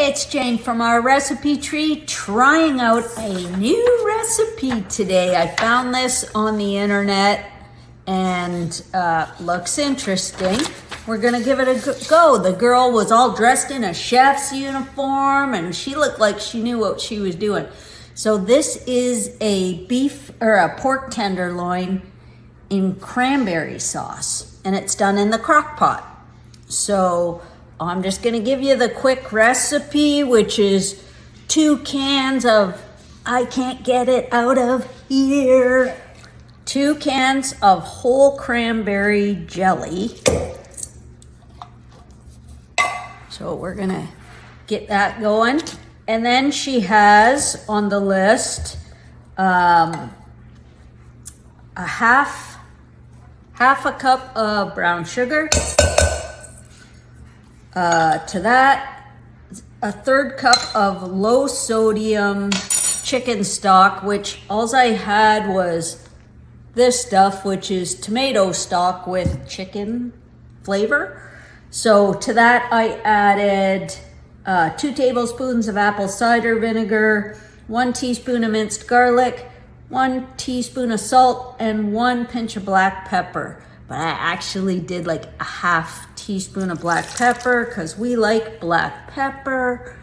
Hey, it's Jane from Our Recipe Tree, trying out a new recipe today. I found this on the internet and looks interesting. We're gonna give it a go. The girl was all dressed in a chef's uniform and she looked like she knew what she was doing. So this is a pork tenderloin in cranberry sauce, and it's done in the crock pot. So I'm just gonna give you the quick recipe, which is 2 cans of, I can't get it out of here, 2 cans of whole cranberry jelly. So we're gonna get that going. And then she has on the list a half a cup of brown sugar. To that, a 1/3 cup of low sodium chicken stock, which all I had was this stuff, which is tomato stock with chicken flavor. So to that I added 2 tablespoons of apple cider vinegar, 1 teaspoon of minced garlic, 1 teaspoon of salt, and 1 pinch of black pepper. But I actually did like a half teaspoon of black pepper because we like black pepper.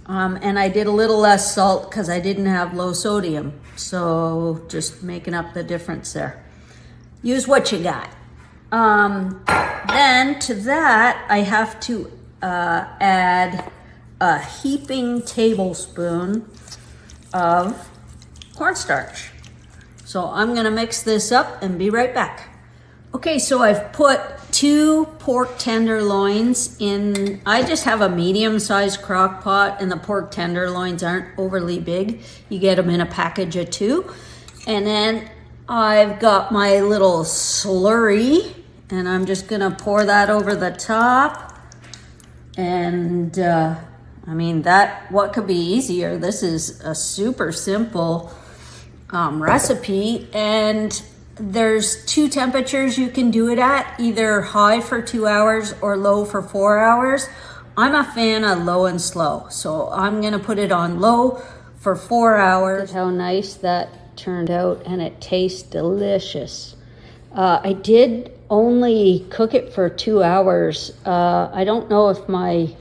And I did a little less salt because I didn't have low sodium. So just making up the difference there. Use what you got. Then to that, I have to add a heaping tablespoon of cornstarch. So I'm gonna mix this up and be right back. Okay, so I've put 2 pork tenderloins in. I just have a medium-sized crock pot, and the pork tenderloins aren't overly big. You get them in a package of 2. And then I've got my little slurry, and I'm just gonna pour that over the top. And I mean, what could be easier? This is a super simple recipe, and there's 2 temperatures you can do it at, either high for 2 hours or low for 4 hours. I'm a fan of low and slow, so I'm gonna put it on low for 4 hours. Look at how nice that turned out, and it tastes delicious. I did only cook it for 2 hours. I don't know if my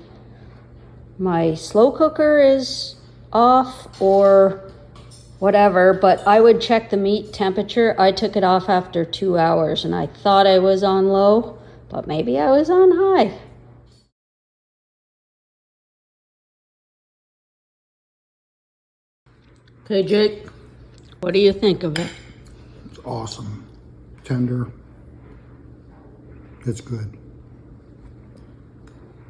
slow cooker is off or whatever, but I would check the meat temperature. I took it off after 2 hours and I thought I was on low, but maybe I was on high. Okay, Jake, what do you think of it? It's awesome. Tender. It's good.